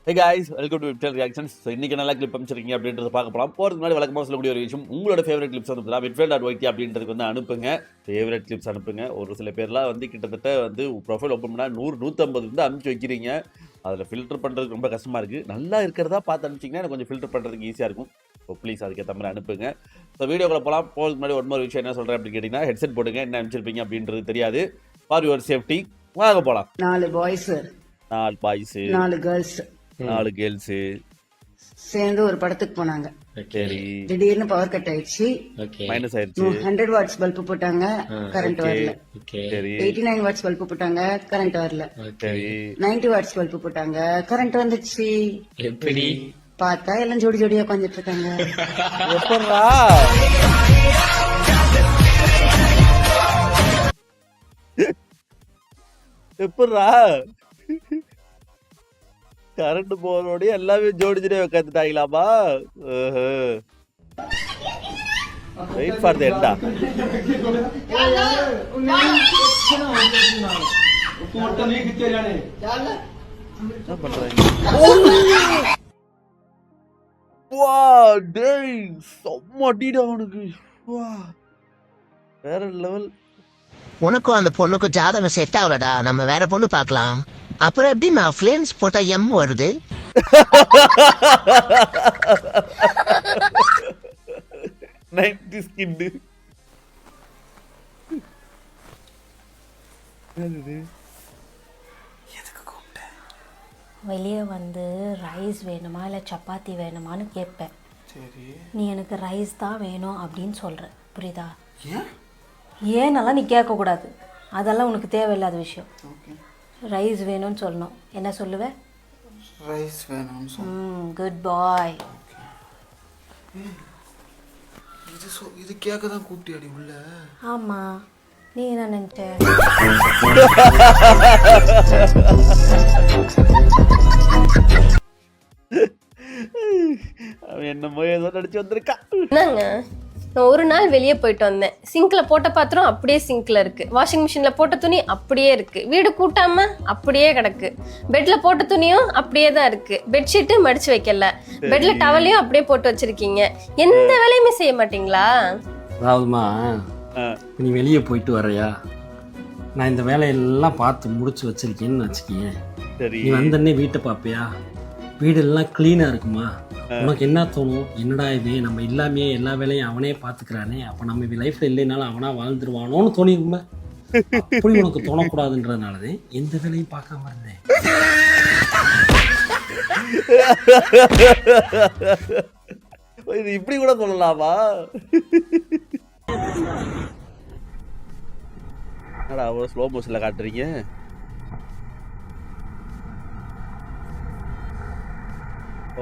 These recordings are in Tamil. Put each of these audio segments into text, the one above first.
Hey guys, welcome to Vital Reactions. So இன்றைக்கி நல்லா கிளிப் அமைச்சிருக்கீங்க அப்படின்றத பார்க்க போகலாம். போகிறதுக்கு முன்னாடி வழக்கமாக சொல்லக்கூடிய ஒரு விஷயம், உங்களோட ஃபேவரட் கிளிப்ஸ் வந்து விட்ஃபேல்.yt அப்படின்றதுக்கு வந்து அனுப்புங்க. ஃபேவரட் கிளிப்ஸ் அனுப்புங்க. ஒரு சில பேர்லாம் வந்து கிட்டத்தட்ட வந்து ப்ரொஃபைல் ஓப்பன் பண்ணால் 100-150 வந்து அனுப்பிச்சு வைக்கிறீங்க. அதில் ஃபில்டர் பண்ணுறதுக்கு ரொம்ப கஷ்டமாக இருக்குது. நல்லா இருக்கிறதா பார்த்து அனுப்பிச்சிங்கன்னா எனக்கு கொஞ்சம் ஃபில்டர் பண்ணுறதுக்கு ஈஸியாக இருக்கும். ஸோ ப்ளீஸ் அதுக்கேற்ற மாதிரி அனுப்புங்க. ஸோ வீடியோக்குள்ள போகலாம். போகிறதுக்கு முன்னாடி ஒரு விஷயம் என்ன சொல்கிறேன் அப்படின்னு கேட்டிங்கன்னா, ஹெட்செட் போடுங்க. என்ன அனுப்பிச்சிருப்பீங்க அப்படின்றது தெரியாது. ஃபார் யுவர் சேஃப்டி வாங்க போகலாம். 4 பாய்ஸு 4 பாய்ஸு 4 கேர்ள்ஸ் 4 கேர்ள்ஸு சேர்ந்து ஒரு படத்துக்கு போனாங்க. சரி, திடீர்னு பவர் கட் ஆயிடுச்சு. மைனஸ் ஆயிடுச்சு. 100 வாட்ஸ் பல்பு போட்டாங்க, கரண்ட் வரல. சரி, 89 வாட்ஸ் பல்பு போட்டாங்க, கரண்ட் வரல. சரி, 90 வாட்ஸ் பல்பு போட்டாங்க, கரண்ட் வந்துச்சு. எப்படி பார்த்தா எல்லாம் ஜோடி ஜோடியா உட்காந்துட்டு இருக்காங்க. எப்படா எப்படா கரண்ட் போனோடய எல்லாமே ஜோடி ஜோடியா உட்காந்துட்டாங்களாமா? Wait for the எண்டா. என்ன பண்றாங்க? வா டேய், செம்ம அடிடா அவனுக்கு. வா வேற லெவல். உனக்கும் அந்த பொண்ணுக்கும் ஜாதகம் செட் ஆகலடா, நம்ம வேற பொண்ணு பார்க்கலாம். அப்புறம் எப்படி நான் ஃபிளேம்ஸ் போட்டா எம் வருது? 90s kid. வெளியே வந்து ரைஸ் வேணுமா இல்லை சப்பாத்தி வேணுமான்னு கேட்பேன். சரி, நீ எனக்கு ரைஸ் தான் வேணும் அப்படின்னு சொல்கிற, புரியுதா? ஏன்னெல்லாம் நீ கேட்கக்கூடாது, அதெல்லாம் உனக்கு தேவையில்லாத விஷயம். ஓகே, ரைஸ் வேணும்னு சொல்லணும். என்ன சொல்லுவேன்? ரைஸ் வேணும்னு சொன்னேன். குட் பாய். இது கேட்க தான் கூப்பிட்டியாடி உள்ள? ஆமாம், நீ என்ன நினச்ச? அவன் என்னமோ ஏதோ நடிச்சு வந்திருக்கா. என்னங்க, நான் ஒரு நாள் வெளியே போயிட்டு வந்தேன். சிங்க்ல போட்ட பாத்திரம் அப்படியே சிங்க்ல இருக்கு, வாஷிங் மிஷின்ல போட்ட துணி அப்படியே இருக்கு, வீடு கூட்டாம அப்படியே கிடக்கு, பெட்ல போட்ட துணியும் அப்படியே தான் இருக்கு, பெட்ஷீட்டு மடிச்சு வைக்கல, பெட்ல டவலையும் அப்படியே போட்டு வச்சிருக்கீங்க. எந்த வேலையுமே செய்ய மாட்டீங்களா? அதாவதுமா, நீ வெளியே போயிட்டு வரையா, நான் இந்த வேலையெல்லாம் பார்த்து முடிச்சு வச்சிருக்கேன்னு வச்சுக்கேன். சரி, நீ வந்தோடனே வீட்டை பார்ப்பியா, வீடெல்லாம் க்ளீனாக இருக்குமா, உனக்கு என்ன தோணும்? என்னடா இது, நம்ம இல்லாமையே எல்லா வேலையும் அவனே பார்த்துக்கிறானே, அப்போ நம்ம லைஃப்பில் இல்லைனாலும் அவனா வாழ்ந்துருவானோன்னு தோணிருக்குமா? அப்படி உனக்கு தோணக்கூடாதுன்றதுனாலதே எந்த வேலையும் பார்க்காம இருந்தேன். இது இப்படி கூட சொல்லலாமா? என்னடா அவ்வளோ ஸ்லோ மோஷனில் காட்டுறீங்க?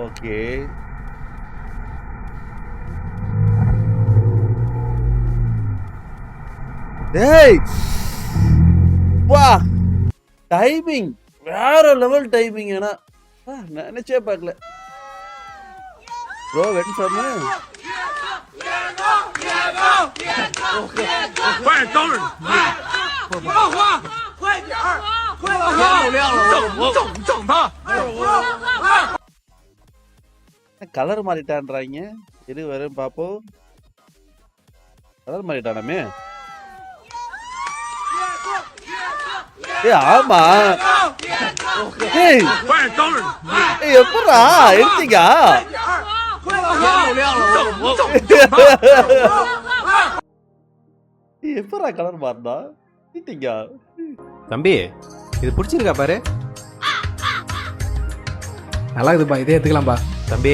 ஓகே, டேய் வா, டைமிங் வேற லெவல் டைமிங். ஏன்னா நினைச்சே பார்க்கல ப்ரோ. வென் சொன்ன கலர் மாறிட்டான்றாங்க. இரு வரும் பாப்போம். கலர் மாறிட்டானமே. ஆமா, எப்படா எடுத்தீங்க? எப்படா கலர் மாறினா எடுத்தீங்க? தம்பி, இது பிடிச்சிருக்கா பாரு. நல்லா இருக்குதுப்பா, இதே எடுத்துக்கலாம்ப்பா. தம்பி,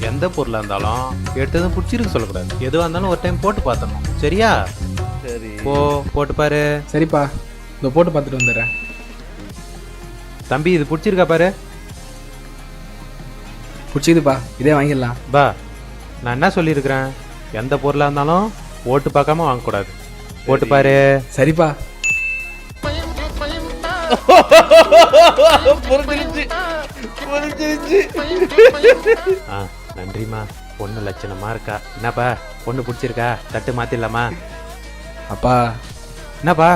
எந்த பொருளாக இருந்தாலும் எடுத்ததும் பிடிச்சிருக்கு சொல்லக்கூடாது. எதுவாக இருந்தாலும் ஒரு டைம் போட்டு பார்த்துடணும், சரியா? சரி, போட்டு பாரு. சரிப்பா, இதோ போட்டு பார்த்துட்டு வந்துடுறேன். தம்பி, இது பிடிச்சிருக்கா பாரு. பிடிச்சிக்குதுப்பா, இதே வாங்கிடலாம். பா, நான் என்ன சொல்லியிருக்கிறேன், எந்த பொருளாக இருந்தாலும் போட்டு பார்க்காம வாங்கக்கூடாது. போட்டு பாரு. சரிப்பா. நன்றிம்மா, பொண்ணு லட்சணமா இருக்கா. என்னப்பா, பொண்ணு பிடிச்சிருக்கா? தட்டு மாத்திடலாமா? அப்பா, என்னப்பா?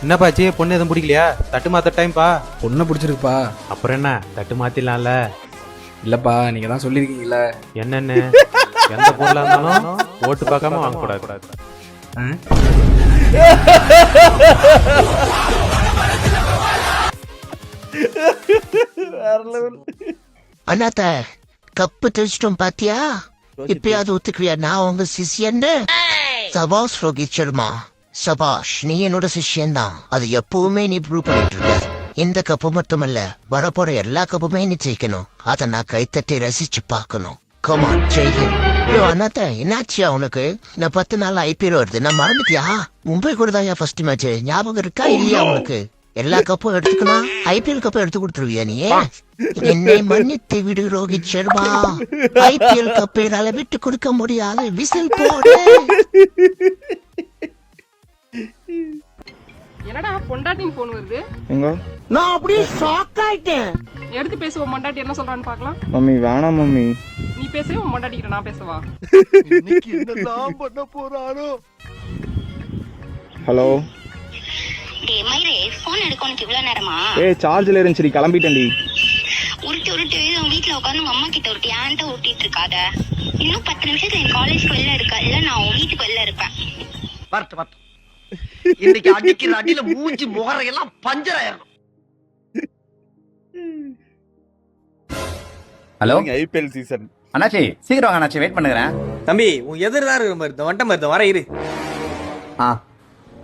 என்னப்பாச்சு, பொண்ணு எதுவும் பிடிக்கலையா? தட்டு மாத்த டைம்ப்பா. பொண்ணை பிடிச்சிருக்குப்பா. அப்புறம் என்ன, தட்டு மாத்திடலாம்ல. இல்லைப்பா, நீங்கள் தான் சொல்லியிருக்கீங்களே. என்னன்னு எந்த பொருளா இருந்தாலும் ஓட்டு பார்க்காம வாங்கக்கூடாது. வேற லெவல். அண்ணாத்த கப்பு தெரிச்சிட்டோம் பாத்தியா? இப்பயாவது ஒத்துக்குவியா நான் உங்க சிஷியன்னு? சபாஷ் ரோஹித் சர்மா, சபாஷ். நீ என்னோட சிஷியன் தான். அது எப்பவுமே நீ ப்ரூவ் பண்ணிட்டு இருக்க. இந்த கப்பு மட்டுமல்ல, வரப்போற எல்லா கப்புமே நீ ஜெயிக்கணும். அதை நான் கைத்தட்டி ரசிச்சு பார்க்கணும். கமான் ஜெயிக்கணும். ஐயோ அண்ணாத்த, என்னாச்சியா உனக்கு? நான் 10 நாள் IPL வருது, நான் மறந்துட்டியா? மும்பை கூட தான் ஃபர்ஸ்ட் மேட்ச். ஞாபகம் இருக்கா இல்லையா உனக்கு? எல்லா கப்பும் எடுத்துக்கணும், IPL கப்பும் எடுத்து கொடுத்துருவியா நீ? என்னை மன்னித்து விடு ரோஹித் சர்மா. IPL கப்பை என்னால விட்டு கொடுக்க முடியாது. விசில் போடு. என்னடா பொண்டாட்டின்னு போன் வருது? எங்க நான் அப்படியே ஷாக் ஆயிட்டேன். எடுத்து பேசுவோம். பொண்டாட்டி என்ன சொல்றான்னு பார்க்கலாம். மம்மி வேணாம் மம்மி. நீ பேசவே, உன் பொண்டாட்டிக்கிட்ட நான் பேசவா? இன்னைக்கு என்னதான் பண்ண போறாரோ. ஹலோ. டேய் மயிரே, ஃபோன் எடுக்க உனக்கு இவ்வளவு நேரமா? சார்ஜ்ல இருந்துச்சு, கிளம்பிட்டேன்டி. உருட்டு உன் வீட்டுல உட்காந்து உங்க அம்மா கிட்ட உருட்டி ஏன்ட்ட உருட்டிட்டு இருக்காத. இன்னும் 10 நிமிஷத்துல என் காலேஜ்க்கு வெளில இருக்கா, இல்ல நான் உன் வீட்டுக்கு வெளில இருப்பேன். வரட்டு இன்னைக்கு அடிக்கிற அடியில மூஞ்சி முகரையெல்லாம் பஞ்சர் ஆயிரும். Hello IPL season. அண்ணாச்சி சீக்கிரம் வாங்க அண்ணாச்சி, வெயிட் பண்ணுறேன். தம்பி, உன் எதிர்தான் இருக்கிற மாதிரி வந்துட்ட வர இரு.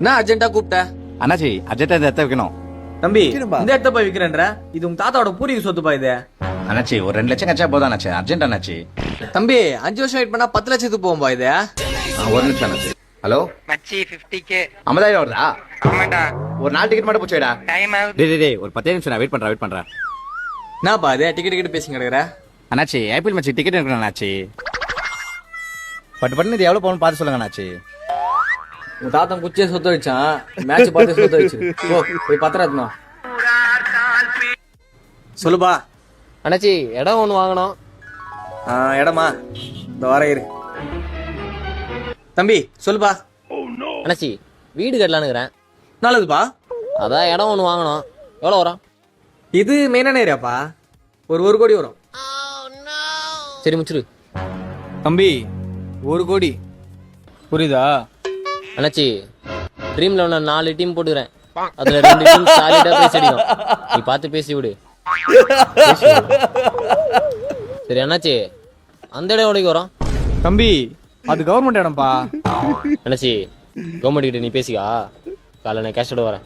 நான் அர்ஜென்ட்டா கூப்பிட்ட அண்ணாச்சி அர்ஜென்ட்டா இந்த இடத்த வைக்கணும். தம்பி, இந்த இடத்த போய் விக்கிறேன்ற, இது உங்க தாத்தாவோட பூர்வீக சொத்துப்பா இது. அண்ணாச்சி ஒரு 2 லட்சம் கச்சா போதும் அண்ணாச்சி, அர்ஜென்ட் அண்ணாச்சி. தம்பி, 5 வருஷம் வெயிட் பண்ணா 10 லட்சத்துக்கு போகும்பா இது. 1 நிமிஷம் அண்ணாச்சி. ஹலோ மச்சி 50K 50,000 வருதா? ஆமாடா. ஒரு 4 டிக்கெட் மட்டும் போச்சுடா. டைம் ஆகுது. டேய் ஒரு 10 நிமிஷம் நான் வெயிட் பண்றேன். என்னப்பா இது டிக்கெட் பேசி கிடக்குற? அண்ணாச்சி IPL மேட்ச் டிக்கெட் எடுக்கணும் அண்ணாச்சி. பட்டு இது எவ்வளவு போகணும் பார்த்து சொல்லுங்க அண்ணாச்சி. உன் தாத்தன் குச்சியை சொத்து வச்சான், மேட்ச் பார்த்து சொத்து வச்சு போய் பத்திரம். சொல்லுப்பா. அண்ணாச்சி, இடம் ஒன்று வாங்கணும். இடமா இந்த வர இரு. தம்பி சொல்லுப்பா. அண்ணாச்சி, வீடு கட்டலான்னுக்கிறேன். நல்லதுப்பா. அதான் இடம் ஒன்று வாங்கணும். எவ்வளோ வரும்? இது மெயினான ஏரியாப்பா, ஒரு 1 கோடி வரும். சரி முடிச்சிரு. தம்பி 1 கோடி புரியுதா? அண்ணாச்சி, ட்ரீம் லெவனில் 4 டீம் போட்டுக்கிறேன். அதில் 2 டீம் சாலிடாக பேசி அடிக்கும். நீ பார்த்து பேசி விடு. சரி அண்ணாச்சி, அந்த இடம் எவ்வளோக்கு வரும்? தம்பி அது கவர்மெண்ட் இடம்ப்பா. அண்ணாச்சி, கவர்மெண்ட் கிட்ட நீ பேசிக்கா. காலைல நான் கேஷோட வரேன்.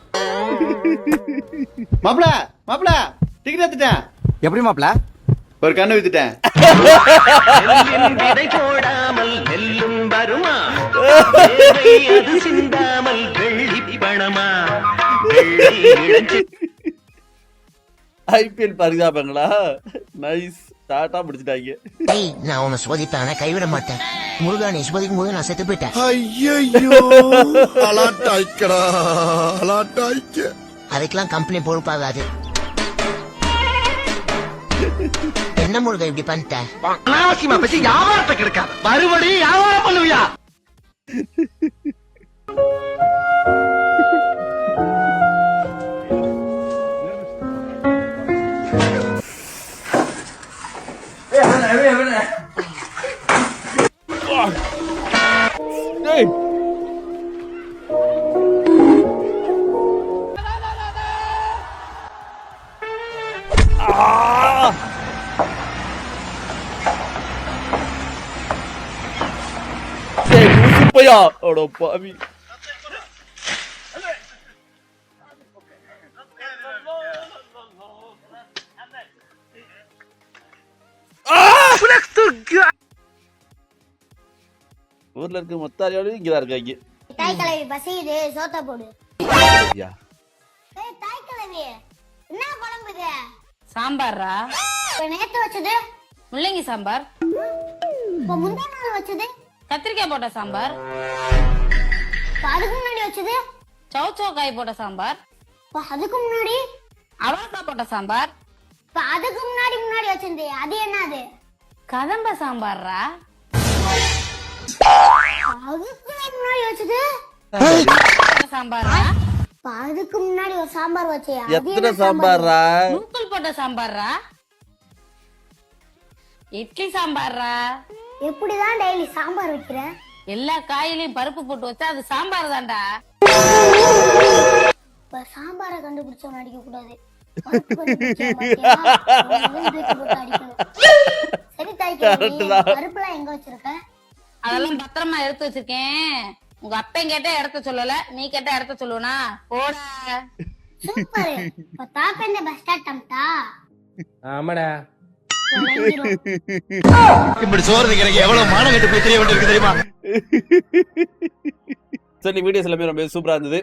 மாப்பிள டிக்கெட் எடுத்துட்டேன். எப்படி மாப்ள? ஒரு கண்ணு வித்துட்டேன். விதை போடாமல் நெல்லும் வருமா, அது சிந்தாமல் வெள்ளி பணமா. IPL பரிதாபங்களா? நைஸ். டாட்டா முடிச்சிட்டாங்க. டேய், நான் உன்னை சோதிப்பேன், கைவிட மாட்டேன். முருகா, நீ சோதிக்கும் போது நான் செத்து போயிட்டேன். அதுக்கெல்லாம் கம்பெனி பொறுப்பாகாது. என்ன முருகா இப்படி பண்ணிட்ட? அனாவசியமா பேசி வியாபாரத்தை கெடுக்காத. மறுபடியும் வியாபாரம் பண்ணுவியா? பையா அட பாவி. ஊர்ல இருக்க மொத்த அறிவாளி இங்கதான் இருக்காங்க. தாய் கிழவி பசியுது, சோத்த போடு. ஐயா, தாய் கிழவி என்ன குழம்பு இது? சாம்பாரா? நேத்து வச்சது முள்ளங்கி சாம்பார். இப்ப முந்தா நாள் வச்சது கத்திரிக்காய் போட்ட சாம்பார். இப்ப அதுக்கு முன்னாடி வச்சது சௌச்சௌக்காய் போட்ட சாம்பார். இப்ப அதுக்கு முன்னாடி அவரக்காய் போட்ட சாம்பார். இப்ப அதுக்கு முன்னாடி வச்சது அது என்னது? கதம்ப சாம்பாரா? அதுக்கு முன்னாடி வச்சது சாம்பாரா? அதுக்கு முன்னாடி ஒரு சாம்பார் வச்சியா எத்தனை சாம்பாரா? நூக்கல் போட்ட சாம்பாரா? இட்லி சாம்பாரா? எப்படிதான் டெய்லி சாம்பார் வைக்கிற? எல்லா காயிலையும் பருப்பு போட்டு வச்சா அது சாம்பார் தான்டா. இப்ப சாம்பாரை கண்டுபிடிச்சவன் அடிக்க கூடாது. சரி தாய்க்கு பருப்புலாம் எங்க வச்சிருக்க? அதெல்லாம் பத்திரமா எடுத்து வச்சிருக்கேன். உங்க அப்பன் கேட்ட இடத்த சொல்லல, நீ கேட்ட இடத்த சொல்லுவனா? போட. சூப்பர். இப்ப தாப்பேந்த பஸ் ஸ்டார்ட் அம்டா. ஆமாடா. இப்படி சோறு திங்கிறக்கு எவ்வளவு மானம் கட்டு போய் தெரிய வேண்டியிருக்கு தெரியுமா? சரி, வீடியோஸ் எல்லாமே ரொம்ப சூப்பரா இருந்தது.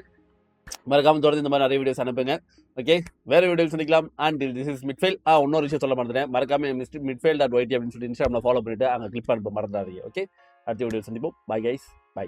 மறக்காம தொடர்ந்து இந்த மாதிரி நிறைய வீடியோஸ் அனுப்புங்க. ஓகே, வேற வீடியோஸ் சந்திக்கலாம். And this is midfield. இன்னொரு விஷயம் சொல்ல மறந்துட்டேன். மறக்காம midfield.yt அப்படின்னு சொல்லிட்டு இன்ஸ்டாகிராம்ல ஃபாலோ பண்ணிட்டு அங்க கிளிக் பண்ண மறந்துடாதீங்க. ஓகே, அடுத்த வீடியோ சந்திப்போம். Bye guys, by.